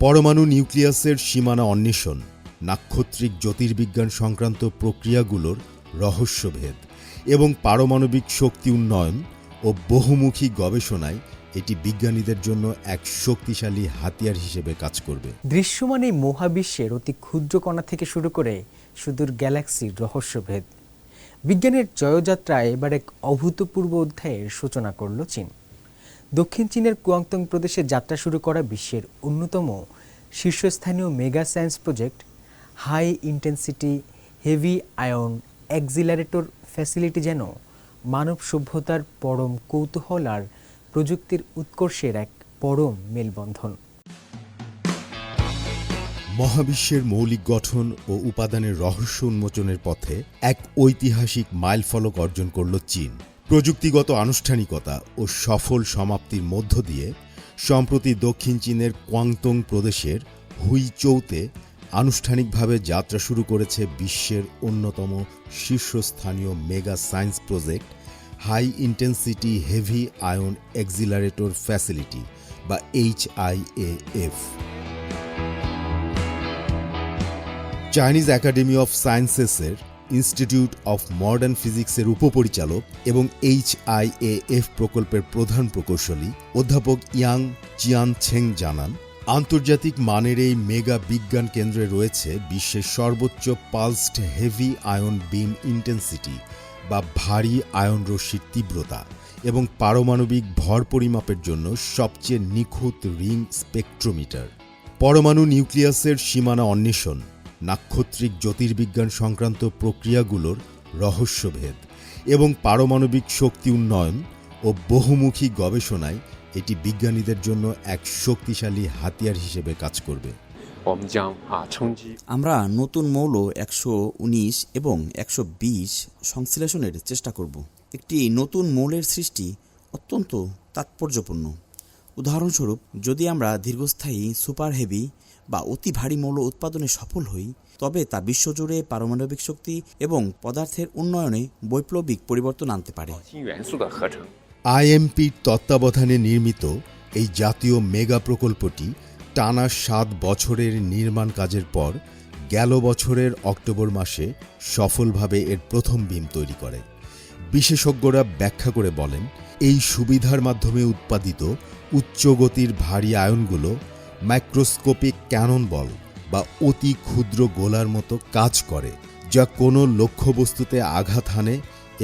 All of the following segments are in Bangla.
পরমাণু নিউক্লিয়াসের সীমানা অন্বেষণ, নাক্ষত্রিক জ্যোতির্বিজ্ঞান সংক্রান্ত প্রক্রিয়াগুলোর রহস্যভেদ এবং পারমাণবিক শক্তি উন্নয়ন ও বহুমুখী গবেষণায় এটি বিজ্ঞানীদের জন্য এক শক্তিশালী হাতিয়ার হিসেবে কাজ করবে। দৃশ্যমান এই মহাবিশ্বের অতি ক্ষুদ্র কণা থেকে শুরু করে সুদূর গ্যালাক্সির রহস্যভেদ, বিজ্ঞানের জয়যাত্রায় এবার এক অভূতপূর্ব অধ্যায়ের সূচনা করল চীন। দক্ষিণ চীনের কুয়াংতং প্রদেশে যাত্রা শুরু করা বিশ্বের অন্যতম শীর্ষস্থানীয় mega science project high intensity heavy ion accelerator facility যেন মানব সভ্যতার পরম কৌতূহল আর প্রযুক্তির উৎকর্ষের এক পরম মেলবন্ধন। মহাবিশ্বের মৌলিক গঠন ও উপাদানের রহস্য উন্মোচনের পথে এক ঐতিহাসিক মাইলফলক অর্জন করল চীন। প্রযুক্তিগত আনুষ্ঠানিকতা ও সফল সমাপ্তির মধ্য দিয়ে সম্প্রতি দক্ষিণ চীনের কুয়াংতং প্রদেশের হুইচৌতে আনুষ্ঠানিকভাবে যাত্রা শুরু করেছে বিশ্বের অন্যতম শীর্ষস্থানীয় mega science project high intensity heavy ion accelerator facility বা HIAF। চাইনিজ একাডেমি অফ সায়েন্সেসের ইনস্টিটিউট অফ মডার্ন ফিজিক্সের উপপরিচালক এবং HIAF প্রকল্পের প্রধান প্রকৌশলী অধ্যাপক ইয়াং চিয়ানছেং জানান, আন্তর্জাতিক মানের এই মেগা বিজ্ঞান কেন্দ্রে রয়েছে বিশ্বের সর্বোচ্চ পালসড হেভি আয়ন বিম ইন্টেন্সিটি বা ভারী আয়ন রশ্মির তীব্রতা এবং পারমাণবিক ভর পরিমাপের জন্য সবচেয়ে নিখুঁত রিং স্পেকট্রোমিটার। পরমাণু নিউক্লিয়াসের সীমানা অন্বেষণ, নাক্ষত্রিক জ্যোতির্বিজ্ঞান সংক্রান্ত প্রক্রিয়াগুলোর রহস্যভেদ এবং পারমাণবিক শক্তি উন্নয়ন ও বহুমুখী গবেষণায় এটি বিজ্ঞানীদের জন্য এক শক্তিশালী হাতিয়ার হিসেবে কাজ করবে। আমরা নতুন মৌল 119 এবং 120 সংশ্লেষণের চেষ্টা করব। একটি নতুন মৌলের সৃষ্টি অত্যন্ত তাৎপর্যপূর্ণ। উদাহরণস্বরূপ, যদি আমরা দীর্ঘস্থায়ী সুপার হেভি বা অতি ভারী মৌল উৎপাদনে সফল হই, তবে তা বিশ্বজুড়ে পারমাণবিক শক্তি এবং পদার্থের উন্নয়নে বৈপ্লবিক পরিবর্তন আনতে পারে। IMPর তত্ত্বাবধানে নির্মিত এই জাতীয় মেগা প্রকল্পটি টানা 7 বছরের নির্মাণ কাজের পর গেল বছরের অক্টোবর মাসে সফলভাবে এর প্রথম বিম তৈরি করে। বিশেষজ্ঞরা ব্যাখ্যা করে বলেন, এই সুবিধার মাধ্যমে উৎপাদিত উচ্চগতির ভারী আয়নগুলো মাইক্রোস্কোপিক ক্যানন বল বা অতি ক্ষুদ্র গোলার মতো কাজ করে, যা কোনো লক্ষ্যবস্তুতে আঘাত হানে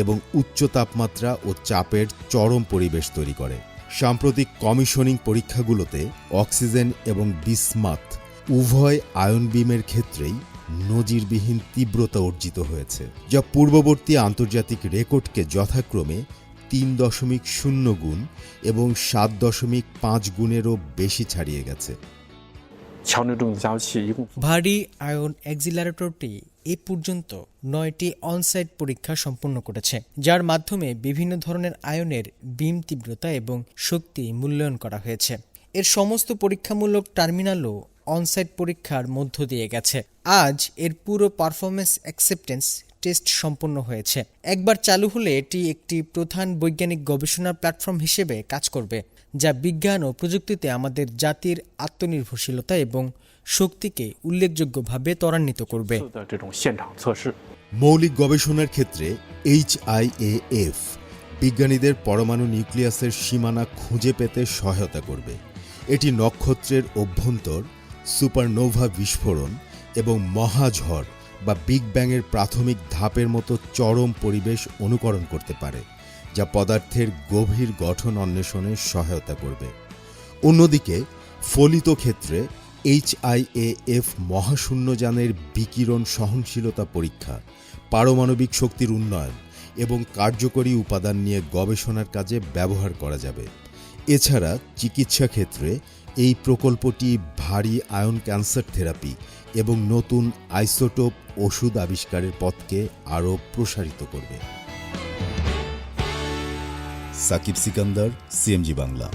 এবং উচ্চ তাপমাত্রা ও চাপের চরম পরিবেশ তৈরি করে। সাম্প্রতিক কমিশনিং পরীক্ষাগুলোতে অক্সিজেন এবং বিসমাথ উভয় আয়ন বিমের ক্ষেত্রেই নজিরবিহীন তীব্রতা অর্জিত হয়েছে, যা পূর্ববর্তী আন্তর্জাতিক রেকর্ডকে যথাক্রমে 3.0 গুণ এবং 7.5 গুণেরও বেশি ছাড়িয়ে গেছে। ভারী আয়ন অ্যাক্সিলারেটরটি এ পর্যন্ত 9টি অনসাইট পরীক্ষা সম্পন্ন করেছে, যার মাধ্যমে বিভিন্ন ধরনের আয়নের বিম তীব্রতা এবং শক্তি মূল্যায়ন করা হয়েছে। এর সমস্ত পরীক্ষামূলক টার্মিনালও অনসাইট পরীক্ষার মধ্য দিয়ে গেছে। আজ এর পুরো পারফরম্যান্স অ্যাকসেপ্টেন্স টেস্ট সম্পন্ন হয়েছে। একবার চালু হলে এটি একটি প্রধান বৈজ্ঞানিক গবেষণার প্ল্যাটফর্ম হিসেবে কাজ করবে, যা বিজ্ঞান ও প্রযুক্তিতে আমাদের জাতির আত্মনির্ভরশীলতা এবং শক্তিকে উল্লেখযোগ্যভাবে ত্বরান্বিত করবে। মৌলিক গবেষণার ক্ষেত্রে HIAF বিজ্ঞানীদের পরমাণু নিউক্লিয়াসের সীমানা খুঁজে পেতে সহায়তা করবে। এটি নক্ষত্রের অভ্যন্তর, সুপারনোভা বিস্ফোরণ এবং মহাঝড় বা বিগ ব্যাংয়ের প্রাথমিক ধাপের মতো চরম পরিবেশ অনুকরণ করতে পারে, যা পদার্থের গভীর গঠন অন্বেষণে সহায়তা করবে। অন্যদিকে ফলিত ক্ষেত্রে HIAF মহাশূন্যযানের বিকিরণ সহনশীলতা পরীক্ষা, পারমাণবিক শক্তির উন্নয়ন এবং কার্যকরী উপাদান নিয়ে গবেষণার কাজে ব্যবহার করা যাবে। এছাড়া চিকিৎসা ক্ষেত্রে এই প্রকল্পটি ভারী আয়ন ক্যান্সার থেরাপি এবং নতুন আইসোটোপ ওষুধ আবিষ্কারের পথকে আরও প্রসারিত করবে। সাকিব সিকান্দার, CMG বাংলা।